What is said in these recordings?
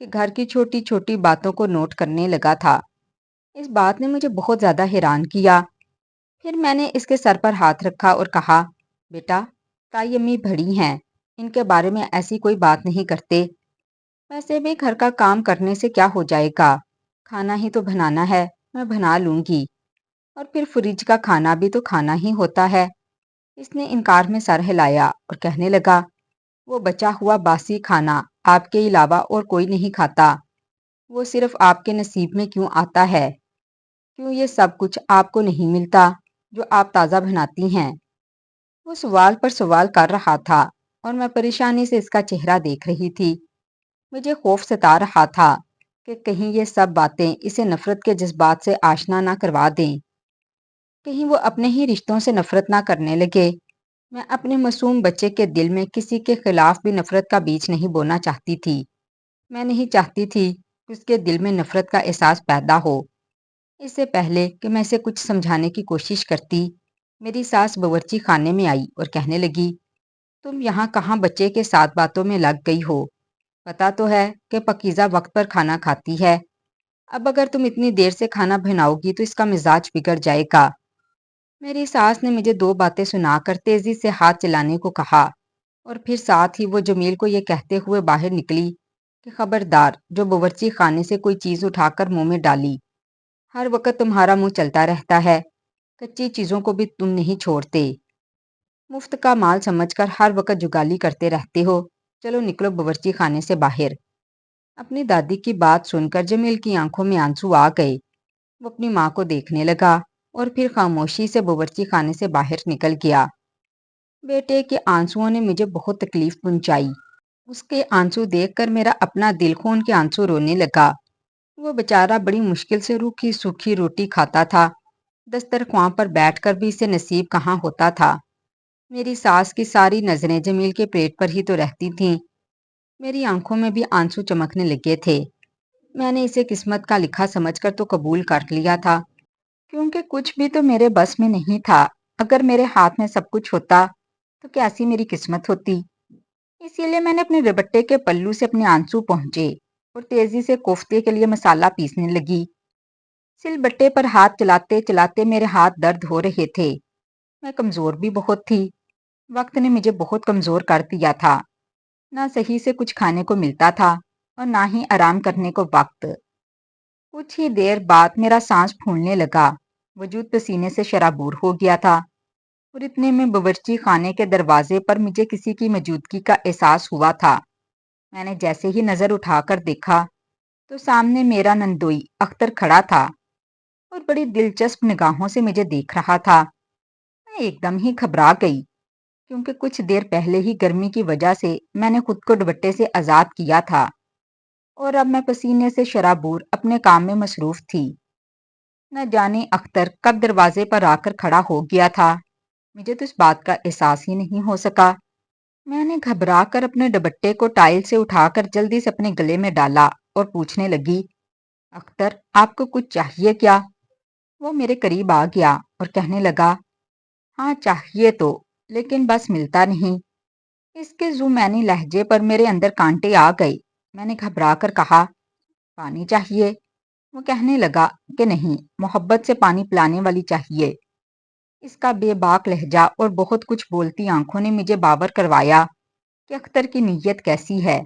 کہ گھر کی چھوٹی چھوٹی باتوں کو نوٹ کرنے لگا تھا۔ اس بات نے مجھے بہت زیادہ حیران کیا۔ پھر میں نے اس کے سر پر ہاتھ رکھا اور کہا، بیٹا، تائی امی بڑی ہیں، ان کے بارے میں ایسی کوئی بات نہیں کرتے۔ ویسے بھی گھر کا کام کرنے سے کیا ہو جائے گا، کھانا ہی تو بنانا ہے، میں بنا لوں گی، اور پھر فریج کا کھانا بھی تو کھانا ہی ہوتا ہے۔ اس نے انکار میں سر ہلایا اور کہنے لگا، وہ بچا ہوا باسی کھانا آپ کے علاوہ اور کوئی نہیں کھاتا، وہ صرف آپ کے نصیب میں کیوں آتا ہے؟ کیوں یہ سب کچھ آپ کو نہیں ملتا جو آپ تازہ بناتی ہیں؟ وہ سوال پر سوال کر رہا تھا اور میں پریشانی سے اس کا چہرہ دیکھ رہی تھی۔ مجھے خوف ستا رہا تھا کہ کہیں یہ سب باتیں اسے نفرت کے جذبات سے آشنا نہ کروا دیں، کہیں وہ اپنے ہی رشتوں سے نفرت نہ کرنے لگے۔ میں اپنے معصوم بچے کے دل میں کسی کے خلاف بھی نفرت کا بیج نہیں بونا چاہتی تھی۔ میں نہیں چاہتی تھی کہ اس کے دل میں نفرت کا احساس پیدا ہو۔ اس سے پہلے کہ میں اسے کچھ سمجھانے کی کوشش کرتی، میری ساس باورچی خانے میں آئی اور کہنے لگی، تم یہاں کہاں بچے کے ساتھ باتوں میں لگ گئی ہو؟ پتا تو ہے کہ پاکیزہ وقت پر کھانا کھاتی ہے۔ اب اگر تم اتنی دیر سے کھانا بناؤ گی تو اس کا مزاج بگڑ جائے گا۔ میری ساس نے مجھے دو باتیں سنا کر تیزی سے ہاتھ چلانے کو کہا، اور پھر ساتھ ہی وہ جمیل کو یہ کہتے ہوئے باہر نکلی کہ خبردار جو باورچی خانے سے کوئی چیز اٹھا کر منہ میں ڈالی، ہر وقت تمہارا منہ چلتا رہتا ہے، کچی چیزوں کو بھی تم نہیں چھوڑتے، مفت کا مال سمجھ کر ہر وقت جگالی کرتے رہتے ہو، چلو نکلو باورچی خانے سے باہر۔ اپنی دادی کی بات سن کر جمیل کی آنکھوں میں آنسو آ گئے۔ وہ اپنی ماں کو دیکھنے لگا اور پھر خاموشی سے باورچی خانے سے باہر نکل گیا۔ بیٹے کے آنسوؤں نے مجھے بہت تکلیف پہنچائی۔ اس کے آنسو دیکھ کر میرا اپنا دل خون کے آنسو رونے لگا۔ وہ بیچارہ بڑی مشکل سے روکھی سوکھی روٹی کھاتا تھا، دسترخواں پر بیٹھ کر بھی اسے نصیب کہاں ہوتا تھا۔ میری ساس کی ساری نظریں جمیل کے پیٹ پر ہی تو رہتی تھیں۔ میری آنکھوں میں بھی آنسو چمکنے لگے تھے۔ میں نے اسے قسمت کا لکھا سمجھ کر تو قبول کر لیا تھا، کیونکہ کچھ بھی تو میرے بس میں نہیں تھا۔ اگر میرے ہاتھ میں سب کچھ ہوتا تو کیسی میری قسمت ہوتی۔ اسی لیے میں نے اپنے دوپٹے کے پلو سے اپنے آنسو پہنچے اور تیزی سے کوفتے کے لیے مسالہ پیسنے لگی۔ سل بٹے پر ہاتھ چلاتے چلاتے میرے ہاتھ درد ہو رہے تھے۔ میں کمزور بھی بہت تھی، وقت نے مجھے بہت کمزور کر دیا تھا۔ نہ صحیح سے کچھ کھانے کو ملتا تھا اور نہ ہی آرام کرنے کو وقت۔ کچھ ہی دیر بعد میرا سانس پھولنے لگا، وجود پسینے سے شرابور ہو گیا تھا، اور اتنے میں باورچی خانے کے دروازے پر مجھے کسی کی موجودگی کا احساس ہوا تھا۔ میں نے جیسے ہی نظر اٹھا کر دیکھا تو سامنے میرا نندوئی اختر کھڑا تھا اور بڑی دلچسپ نگاہوں سے مجھے دیکھ رہا تھا۔ میں ایک دم ہی گھبرا گئی، کیونکہ کچھ دیر پہلے ہی گرمی کی وجہ سے میں نے خود کو دوپٹے سے آزاد کیا تھا، اور اب میں پسینے سے شرابور اپنے کام میں مصروف تھی۔ نہ جانے اختر کب دروازے پر آ کر کھڑا ہو گیا تھا، مجھے تو اس بات کا احساس ہی نہیں ہو سکا۔ میں نے گھبرا کر اپنے دوپٹے کو ٹائل سے اٹھا کر جلدی سے اپنے گلے میں ڈالا اور پوچھنے لگی، اختر، آپ کو کچھ چاہیے کیا؟ وہ میرے قریب آ گیا اور کہنے لگا، ہاں چاہیے تو، لیکن بس ملتا نہیں۔ اس کے زمینی لہجے پر میرے اندر کانٹے آ گئے۔ میں نے گھبرا کر کہا، پانی چاہیے؟ وہ کہنے لگا کہ نہیں، محبت سے پانی پلانے والی چاہیے۔ اس کا بے باک لہجہ اور بہت کچھ بولتی آنکھوں نے مجھے باور کروایا کہ اختر کی نیت کیسی ہے۔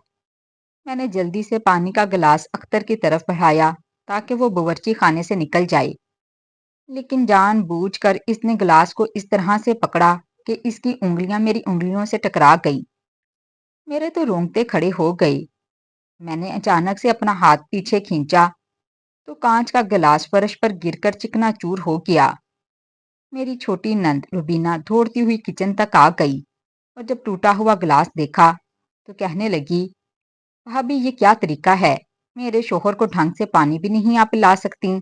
میں نے جلدی سے پانی کا گلاس اختر کی طرف بڑھایا تاکہ وہ باورچی خانے سے نکل جائے، لیکن جان بوجھ کر اس نے گلاس کو اس طرح سے پکڑا کہ اس کی انگلیاں میری انگلیوں سے ٹکرا گئی۔ میرے تو رونگٹے کھڑے ہو گئے۔ میں نے اچانک سے اپنا ہاتھ پیچھے کھینچا تو کانچ کا گلاس فرش پر گر کر چکنا چور ہو گیا۔ میری چھوٹی نند روبینہ دوڑتی ہوئی کچن تک آ گئی، اور جب ٹوٹا ہوا گلاس دیکھا تو کہنے لگی، بھابھی یہ کیا طریقہ ہے؟ میرے شوہر کو ڈھنگ سے پانی بھی نہیں آپ پلا سکتی۔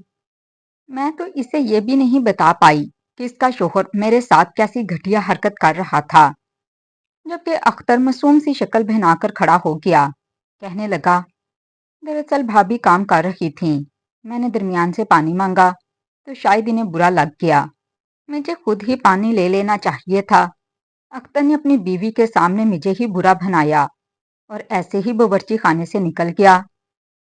میں تو اسے یہ بھی نہیں بتا پائی کہ اس کا شوہر میرے ساتھ کیسی گھٹیا حرکت کر رہا تھا، جبکہ اختر معصوم سی شکل بنا کر کھڑا ہو گیا۔ کہنے لگا، دراصل بھابھی کام کر رہی تھیں، میں نے درمیان سے پانی مانگا تو شاید انہیں برا لگ گیا، مجھے خود ہی پانی لے لینا چاہیے تھا۔ اختر نے اپنی بیوی کے سامنے مجھے ہی برا بنایا اور ایسے ہی باورچی خانے سے نکل گیا۔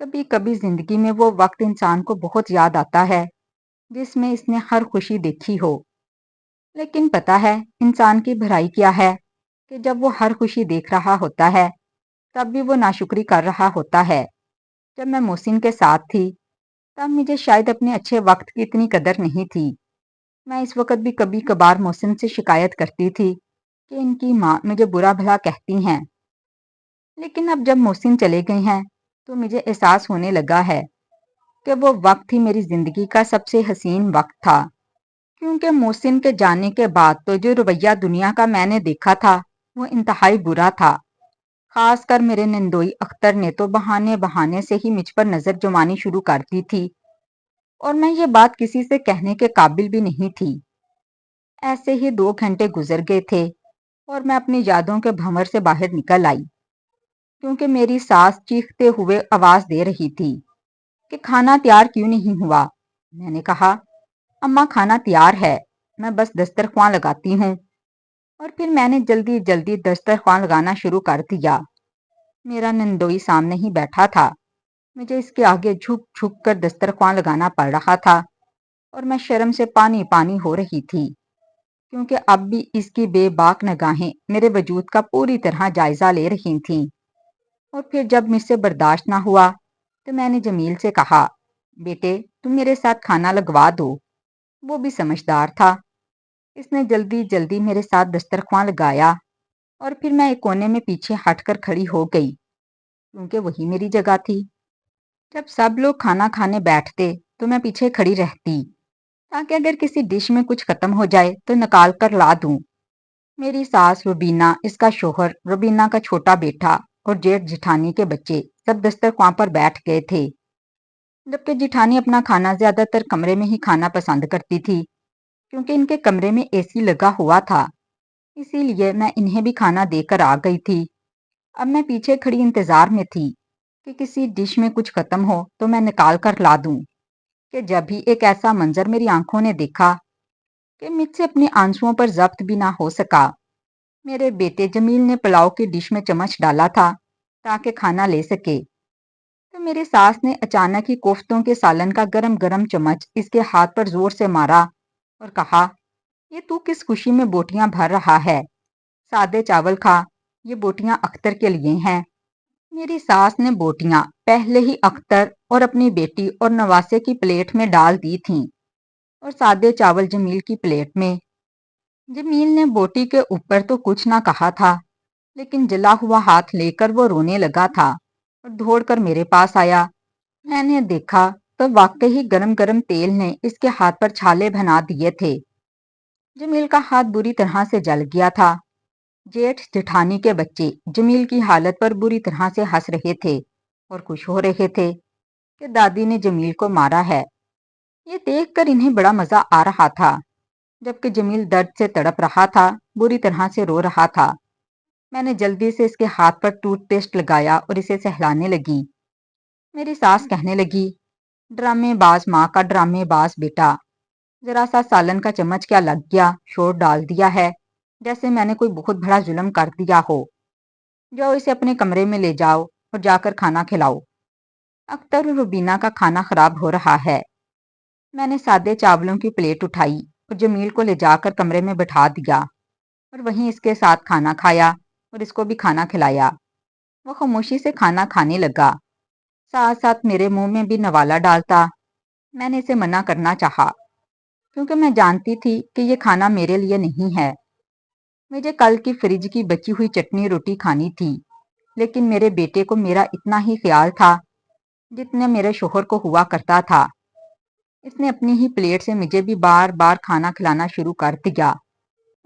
کبھی کبھی زندگی میں وہ وقت انسان کو بہت یاد آتا ہے جس میں اس نے ہر خوشی دیکھی ہو، لیکن پتہ ہے انسان کی بھلائی کیا ہے کہ جب وہ ہر خوشی دیکھ رہا ہوتا ہے تب بھی وہ ناشکری کر رہا ہوتا ہے۔ جب میں محسن کے ساتھ تھی تب مجھے شاید اپنے اچھے وقت کی اتنی قدر نہیں تھی۔ میں اس وقت بھی کبھی کبھار محسن سے شکایت کرتی تھی کہ ان کی ماں مجھے برا بھلا کہتی ہیں، لیکن اب جب محسن چلے گئے ہیں تو مجھے احساس ہونے لگا ہے کہ وہ وقت ہی میری زندگی کا سب سے حسین وقت تھا، کیونکہ محسن کے جانے کے بعد تو جو رویہ دنیا کا میں نے دیکھا تھا وہ انتہائی برا تھا۔ خاص کر میرے نندوئی اختر نے تو بہانے بہانے سے ہی مجھ پر نظر جمانی شروع کر دی تھی، اور میں یہ بات کسی سے کہنے کے قابل بھی نہیں تھی۔ ایسے ہی 2 گھنٹے گزر گئے تھے اور میں اپنی یادوں کے بھنور سے باہر نکل آئی، کیونکہ میری ساس چیختے ہوئے آواز دے رہی تھی کہ کھانا تیار کیوں نہیں ہوا۔ میں نے کہا، اماں کھانا تیار ہے، میں بس دسترخوان لگاتی ہوں۔ اور پھر میں نے جلدی جلدی دسترخوان لگانا شروع کر دیا۔ میرا نندوئی سامنے ہی بیٹھا تھا، مجھے اس کے آگے جھک جھک کر دسترخوان لگانا پڑ رہا تھا، اور میں شرم سے پانی پانی ہو رہی تھی، کیونکہ اب بھی اس کی بے باک نگاہیں میرے وجود کا پوری طرح جائزہ لے رہی تھیں۔ اور پھر جب مجھ سے برداشت نہ ہوا تو میں نے جمیل سے کہا، بیٹے تم میرے ساتھ کھانا لگوا دو۔ وہ بھی سمجھدار تھا، اس نے جلدی جلدی میرے ساتھ دسترخوان لگایا، اور پھر میں ایک کونے میں پیچھے ہٹ کر کھڑی ہو گئی، کیونکہ وہی میری جگہ تھی۔ جب سب لوگ کھانا کھانے بیٹھتے تو میں پیچھے کھڑی رہتی، تاکہ اگر کسی ڈش میں کچھ ختم ہو جائے تو نکال کر لا دوں۔ میری ساس روبینہ، اس کا شوہر، روبینہ کا چھوٹا بیٹا اور جیٹھ جٹھانی کے بچے سب دسترخوان پر بیٹھ گئے تھے، جبکہ جٹھانی اپنا کھانا زیادہ تر کمرے میں ہی کھانا پسند کرتی تھی، کیونکہ ان کے کمرے میں اے سی لگا ہوا تھا، اسی لیے میں انہیں بھی کھانا دے کر آ گئی تھی۔ اب میں پیچھے کھڑی انتظار میں تھی کہ کسی ڈش میں کچھ ختم ہو تو میں نکال کر لا دوں، کہ جب بھی ایک ایسا منظر میری آنکھوں نے دیکھا کہ مجھ سے اپنے آنسوؤں پر ضبط بھی نہ ہو سکا۔ میرے بیٹے جمیل نے پلاؤ کی ڈش میں چمچ ڈالا تھا تاکہ کھانا لے سکے، تو میری ساس نے اچانک ہی کوفتوں کے سالن کا گرم گرم چمچ اس کے ہاتھ پر زور سے مارا اور کہا، یہ تو کس خوشی میں بوٹیاں بھر رہا ہے؟ سادے چاول کھا، یہ بوٹیاں اختر کے لیے ہیں۔ میری ساس نے بوٹیاں پہلے ہی اختر اور اپنی بیٹی اور نواسے کی پلیٹ میں ڈال دی تھیں، اور سادے چاول جمیل کی پلیٹ میں۔ جمیل نے بوٹی کے اوپر تو کچھ نہ کہا تھا، لیکن جلا ہوا ہاتھ لے کر وہ رونے لگا تھا اور دوڑ کر میرے پاس آیا۔ میں نے دیکھا تو واقعی گرم گرم تیل نے اس کے ہاتھ پر چھالے بنا دیے تھے۔ جمیل کا ہاتھ بری طرح سے جل گیا تھا۔ جیٹھ جٹھانی کے بچے جمیل کی حالت پر بری طرح سے ہنس رہے تھے اور خوش ہو رہے تھے کہ دادی نے جمیل کو مارا ہے۔ یہ دیکھ کر انہیں بڑا مزہ آ رہا تھا، جبکہ جمیل درد سے تڑپ رہا تھا، بری طرح سے رو رہا تھا۔ میں نے جلدی سے اس کے ہاتھ پر ٹوتھ پیسٹ لگایا اور اسے سہلانے لگی۔ میری ساس کہنے لگی، ڈرامے باز ماں کا ڈرامے باز بیٹا، ذرا سا سالن کا چمچ کیا لگ گیا، شور ڈال دیا ہے، جیسے میں نے کوئی بہت بڑا ظلم کر دیا ہو۔ جاؤ اسے اپنے کمرے میں لے جاؤ اور جا کر کھانا کھلاؤ، اختر اور روبینہ کا کھانا خراب ہو رہا ہے۔ میں نے سادے چاولوں کی پلیٹ اٹھائی اور جمیل کو لے جا کر کمرے میں بٹھا دیا، اور وہیں اس کے ساتھ کھانا کھایا اور اس کو بھی کھانا کھلایا۔ وہ خاموشی سے کھانا کھانے لگا، ساتھ ساتھ میرے منہ میں بھی نوالا ڈالتا۔ میں نے اسے منع کرنا چاہا، کیونکہ میں جانتی تھی کہ یہ کھانا میرے لیے نہیں ہے۔ مجھے کل کی فریج کی بچی ہوئی چٹنی روٹی کھانی تھی، لیکن میرے بیٹے کو میرا اتنا ہی خیال تھا جتنے میرے شوہر کو ہوا کرتا تھا۔ اس نے اپنی ہی پلیٹ سے مجھے بھی بار بار کھانا کھلانا شروع کر دیا،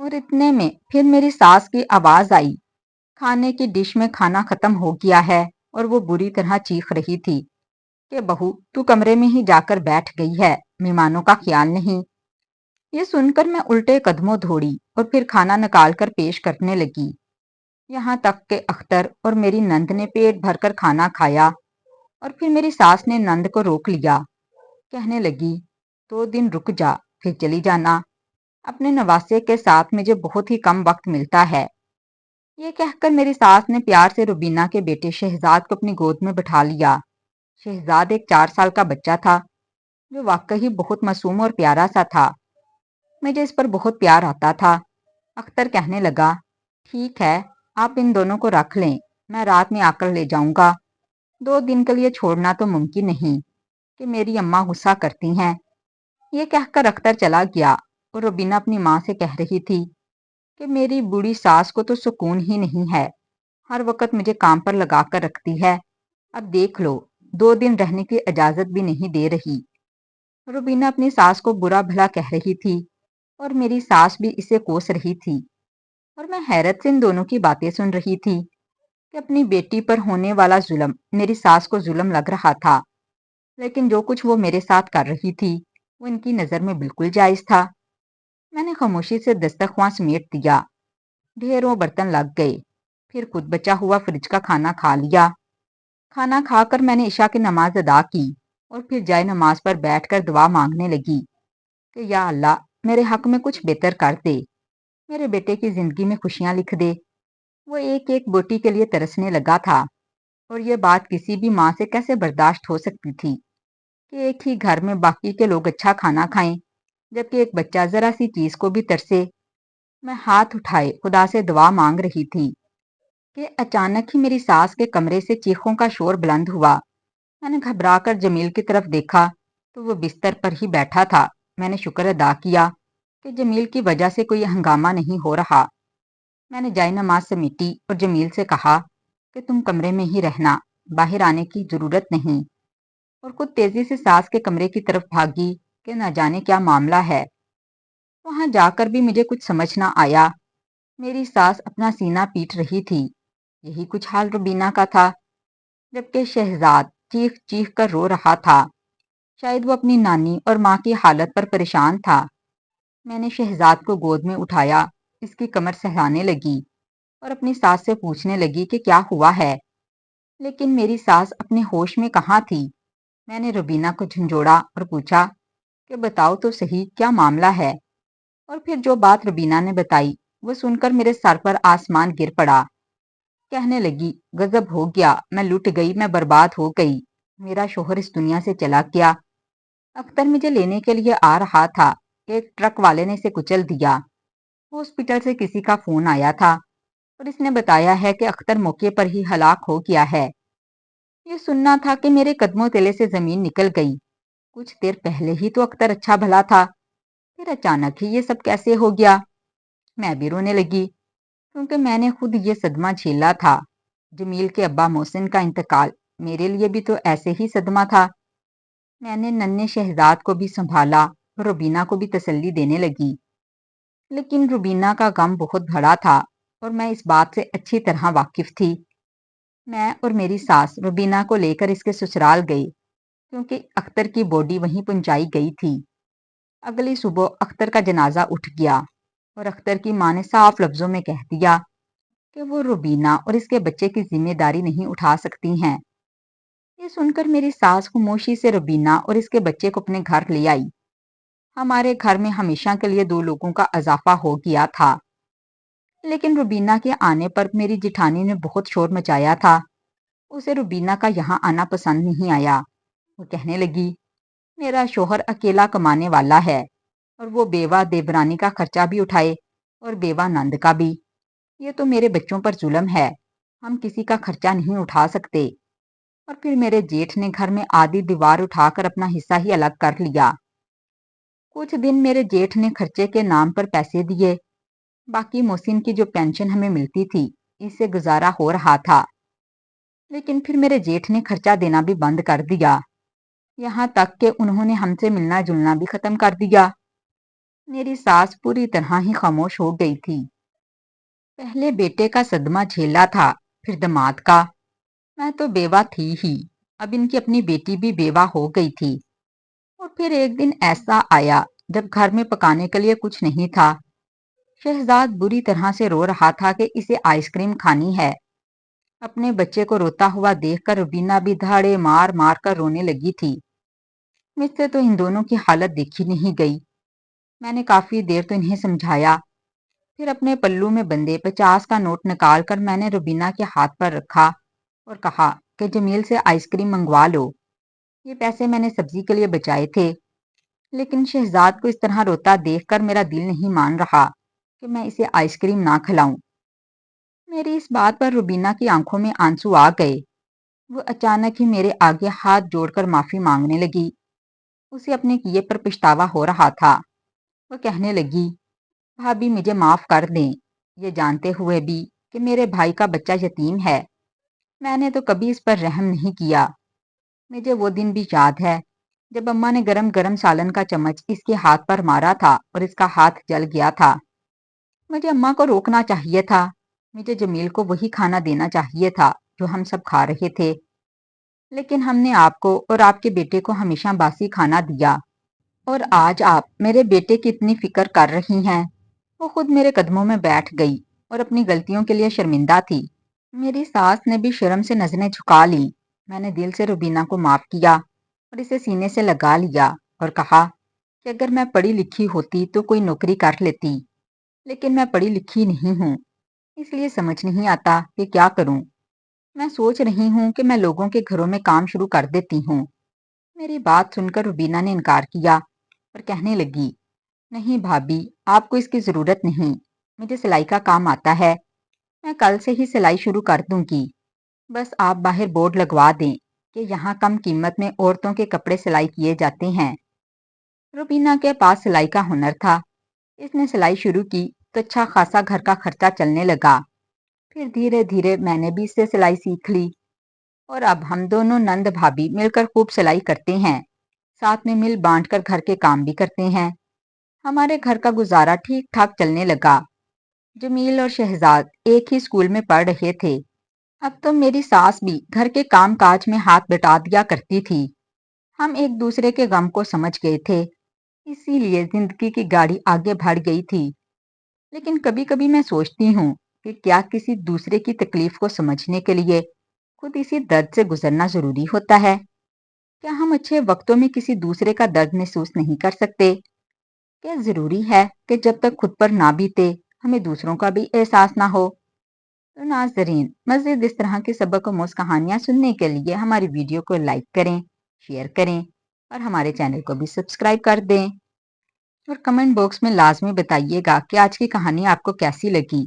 اور اتنے میں پھر میری ساس کی آواز آئی، کھانے کی ڈش میں کھانا ختم ہو گیا ہے، اور وہ بری طرح چیخ رہی تھی کہ بہو تو کمرے میں ہی جا کر بیٹھ گئی ہے، مہمانوں کا خیال نہیں۔ یہ سن کر میں الٹے قدموں دوڑی اور پھر کھانا نکال کر پیش کرنے لگی، یہاں تک کہ اختر اور میری نند نے پیٹ بھر کر کھانا کھایا، اور پھر میری ساس نے نند کو روک لیا، کہنے لگی، 2 دن رک جا پھر چلی جانا، اپنے نواسے کے ساتھ مجھے بہت ہی کم وقت ملتا ہے۔ یہ کہہ کر میری ساس نے پیار سے روبینہ کے بیٹے شہزاد کو اپنی گود میں بٹھا لیا۔ شہزاد ایک 4 سال کا بچہ تھا جو واقعی بہت معصوم اور پیارا سا تھا۔ مجھے اس پر بہت پیار آتا تھا۔ اختر کہنے لگا، ٹھیک ہے، آپ ان دونوں کو رکھ لیں، میں رات میں آ کر لے جاؤں گا۔ 2 دن کے لیے چھوڑنا تو ممکن نہیں کہ میری اماں غصہ کرتی ہیں۔ یہ کہہ کر اختر چلا گیا اور روبینہ اپنی ماں سے کہہ رہی تھی کہ میری بوڑھی ساس کو تو سکون ہی نہیں ہے، ہر وقت مجھے کام پر لگا کر رکھتی ہے، اب دیکھ لو 2 دن رہنے کی اجازت بھی نہیں دے رہی۔ روبینہ اپنی ساس کو برا بھلا کہہ رہی تھی اور میری ساس بھی اسے کوس رہی تھی، اور میں حیرت سے ان دونوں کی باتیں سن رہی تھی کہ اپنی بیٹی پر ہونے والا ظلم میری ساس کو ظلم لگ رہا تھا، لیکن جو کچھ وہ میرے ساتھ کر رہی تھی وہ ان کی نظر میں بالکل جائز تھا۔ میں نے خاموشی سے دسترخواں سمیٹ دیا، ڈھیروں برتن لگ گئے، پھر خود بچا ہوا فریج کا کھانا کھا لیا۔ کھانا کھا کر میں نے عشاء کی نماز ادا کی اور پھر جائے نماز پر بیٹھ کر دعا مانگنے لگی کہ یا اللہ میرے حق میں کچھ بہتر کر دے، میرے بیٹے کی زندگی میں خوشیاں لکھ دے۔ وہ ایک ایک بوٹی کے لیے ترسنے لگا تھا، اور یہ بات کسی بھی ماں سے کیسے برداشت ہو سکتی تھی کہ ایک ہی گھر میں باقی کے لوگ اچھا کھانا کھائیں جبکہ ایک بچہ ذرا سی چیز کو بھی ترسے۔ میں ہاتھ اٹھائے خدا سے دعا مانگ رہی تھی کہ اچانک ہی میری ساس کے کمرے سے چیخوں کا شور بلند ہوا۔ میں نے گھبرا کر جمیل کی طرف دیکھا تو وہ بستر پر ہی بیٹھا تھا۔ میں نے شکر ادا کیا کہ جمیل کی وجہ سے کوئی ہنگامہ نہیں ہو رہا۔ میں نے جائے نماز سمیٹی اور جمیل سے کہا کہ تم کمرے میں ہی رہنا، باہر آنے کی ضرورت نہیں، اور خود تیزی سے ساس کے کمرے کی طرف بھاگی کہ نہ جانے کیا معاملہ ہے۔ وہاں جا کر بھی مجھے کچھ سمجھ نہ آیا۔ میری ساس اپنا سینہ پیٹ رہی تھی، یہی کچھ حال روبینہ کا تھا، جبکہ شہزاد چیخ چیخ کر رو رہا تھا۔ شاید وہ اپنی نانی اور ماں کی حالت پر پریشان تھا۔ میں نے شہزاد کو گود میں اٹھایا، اس کی کمر سہلانے لگی اور اپنی ساس سے پوچھنے لگی کہ کیا ہوا ہے، لیکن میری ساس اپنے ہوش میں کہاں تھی۔ میں نے روبینہ کو جھنجھوڑا اور پوچھا کہ بتاؤ تو صحیح کیا معاملہ ہے، اور پھر جو بات روبینہ نے بتائی وہ سن کر میرے سر پر آسمان گر پڑا۔ کہنے لگی، غضب ہو گیا، میں لٹ گئی، میں برباد ہو گئی، میرا شوہر اس دنیا سے چلا گیا۔ اختر مجھے لینے کے لیے آ رہا تھا، ایک ٹرک والے نے اسے کچل دیا۔ ہاسپٹل سے کسی کا فون آیا تھا اور اس نے بتایا ہے کہ اختر موقع پر ہی ہلاک ہو گیا ہے۔ یہ سننا تھا کہ میرے قدموں تلے سے زمین نکل گئی۔ کچھ دیر پہلے ہی تو اختر اچھا بھلا تھا، پھر اچانک ہی یہ سب کیسے ہو گیا؟ میں بھی رونے لگی کیونکہ میں نے خود یہ صدمہ جھیلا تھا۔ جمیل کے ابا محسن کا انتقال میرے لیے بھی تو ایسے ہی صدمہ تھا۔ میں نے ننھے شہزاد کو بھی سنبھالا اور روبینہ کو بھی تسلی دینے لگی، لیکن روبینہ کا غم بہت بڑا تھا اور میں اس بات سے اچھی طرح واقف تھی۔ میں اور میری ساس روبینہ کو لے کر اس کے سسرال گئے کیونکہ اختر کی باڈی وہیں پہنچائی گئی تھی۔ اگلی صبح اختر کا جنازہ اٹھ گیا اور اختر کی ماں نے صاف لفظوں میں کہہ دیا کہ وہ روبینہ اور اس کے بچے کی ذمہ داری نہیں اٹھا سکتی ہیں۔ یہ سن کر میری ساس خاموشی سے روبینہ اور اس کے بچے کو اپنے گھر لے آئی۔ ہمارے گھر میں ہمیشہ کے لیے 2 لوگوں کا اضافہ ہو گیا تھا، لیکن روبینہ کے آنے پر میری جٹھانی نے بہت شور مچایا تھا۔ اسے روبینہ کا یہاں آنا پسند نہیں آیا۔ وہ کہنے لگی، میرا شوہر اکیلا کمانے والا ہے اور وہ بیوہ دیورانی کا خرچہ بھی اٹھائے اور بیوہ نند کا بھی، یہ تو میرے بچوں پر ظلم ہے، ہم کسی کا خرچہ نہیں اٹھا سکتے۔ اور پھر میرے جیٹھ نے گھر میں آدھی دیوار اٹھا کر اپنا حصہ ہی الگ کر لیا۔ کچھ دن میرے جیٹھ نے خرچے کے نام پر پیسے دیے، باقی محسن کی جو پینشن ہمیں ملتی تھی اس سے گزارا ہو رہا تھا، لیکن پھر میرے جیٹھ نے خرچہ دینا بھی بند کر دیا، یہاں تک کہ انہوں نے ہم سے ملنا جلنا بھی ختم کر دیا۔ میری ساس پوری طرح ہی خاموش ہو گئی تھی۔ پہلے بیٹے کا صدمہ جھیلا تھا، پھر داماد کا، میں تو بیوہ تھی ہی، اب ان کی اپنی بیٹی بھی بیوہ ہو گئی تھی، اور پھر ایک دن ایسا آیا جب گھر میں پکانے کے لیے کچھ نہیں تھا۔ شہزاد بری طرح سے رو رہا تھا کہ اسے آئس کریم کھانی ہے۔ اپنے بچے کو روتا ہوا دیکھ کر روبینہ بھی دھاڑے مار مار کر رونے لگی تھی۔ مجھ سے تو ان دونوں کی حالت دیکھی نہیں گئی۔ میں نے کافی دیر تو انہیں سمجھایا، پھر اپنے پلو میں بندے 50 کا نوٹ نکال کر میں نے روبینہ کے ہاتھ پر رکھا اور کہا کہ جمیل سے آئس کریم منگوا لو۔ یہ پیسے میں نے سبزی کے لیے بچائے تھے، لیکن شہزاد کو اس طرح روتا دیکھ کر میرا دل نہیں مان رہا کہ میں اسے آئس کریم نہ کھلاؤں۔ میری اس بات پر روبینہ کی آنکھوں میں آنسو آ گئے۔ وہ اچانک ہی میرے آگے ہاتھ جوڑ کر معافی مانگنے لگی۔ اسے اپنے کیے پر پچھتاوا ہو رہا تھا۔ وہ کہنے لگی، بھابھی مجھے معاف کر دیں، یہ جانتے ہوئے بھی کہ میرے بھائی کا بچہ یتیم ہے۔ میں نے تو کبھی اس پر رحم نہیں کیا۔ مجھے وہ دن بھی یاد ہے جب اماں نے گرم گرم سالن کا چمچ اس کے ہاتھ پر مارا تھا اور اس کا ہاتھ جل گیا تھا۔ مجھے اماں کو روکنا چاہیے تھا۔ مجھے جمیل کو وہی کھانا دینا چاہیے تھا جو ہم سب کھا رہے تھے، لیکن ہم نے آپ کو اور آپ کے بیٹے کو ہمیشہ باسی کھانا دیا، اور آج آپ میرے بیٹے کی اتنی فکر کر رہی ہیں۔ وہ خود میرے قدموں میں بیٹھ گئی اور اپنی غلطیوں کے لیے شرمندہ تھی۔ میری ساس نے بھی شرم سے نظریں جھکا لیں۔ میں نے دل سے روبینہ کو معاف کیا اور اسے سینے سے لگا لیا اور کہا کہ اگر میں پڑھی لکھی ہوتی تو کوئی نوکری کر لیتی، لیکن میں پڑھی لکھی نہیں ہوں، اس لیے سمجھ نہیں آتا کہ کیا کروں۔ میں سوچ رہی ہوں کہ میں لوگوں کے گھروں میں کام شروع کر دیتی ہوں۔ میری بات سن کر روبینہ نے انکار کیا اور کہنے لگی، نہیں بھابھی، آپ کو اس کی ضرورت نہیں، مجھے سلائی کا کام آتا ہے، میں کل سے ہی سلائی شروع کر دوں گی۔ بس آپ باہر بورڈ لگوا دیں کہ یہاں کم قیمت میں عورتوں کے کپڑے سلائی کیے جاتے ہیں۔ روبینہ کے پاس سلائی کا ہنر تھا۔ اس نے سلائی شروع کی تو اچھا خاصا گھر کا خرچہ چلنے لگا۔ پھر دھیرے دھیرے میں نے بھی اس سے سلائی سیکھ لی، اور اب ہم دونوں نند بھابھی مل کر خوب سلائی کرتے ہیں، ساتھ میں مل بانٹ کر گھر کے کام بھی کرتے ہیں۔ ہمارے گھر کا گزارا ٹھیک ٹھاک چلنے لگا۔ جمیل اور شہزاد ایک ہی اسکول میں پڑھ رہے تھے۔ اب تو میری ساس بھی گھر کے کام کاج میں ہاتھ بٹا دیا کرتی تھی۔ ہم ایک دوسرے کے غم کو سمجھ گئے تھے، اسی لیے زندگی کی گاڑی آگے بڑھ گئی تھی۔ لیکن کبھی کبھی میں سوچتی ہوں کہ کیا کسی دوسرے کی تکلیف کو سمجھنے کے لیے خود اسی درد سے گزرنا ضروری ہوتا ہے؟ کیا ہم اچھے وقتوں میں کسی دوسرے کا درد محسوس نہیں کر سکتے؟ کیا ضروری ہے کہ جب تک خود پر نہ بیتے ہمیں دوسروں کا بھی احساس نہ ہو؟ تو ناظرین، مزید اس طرح کے سبق و موز کہانیاں سننے کے لیے ہماری ویڈیو کو لائک کریں، شیئر کریں اور ہمارے چینل کو بھی سبسکرائب کر دیں، اور کمنٹ باکس میں لازمی بتائیے گا کہ آج کی کہانی آپ کو کیسی لگی۔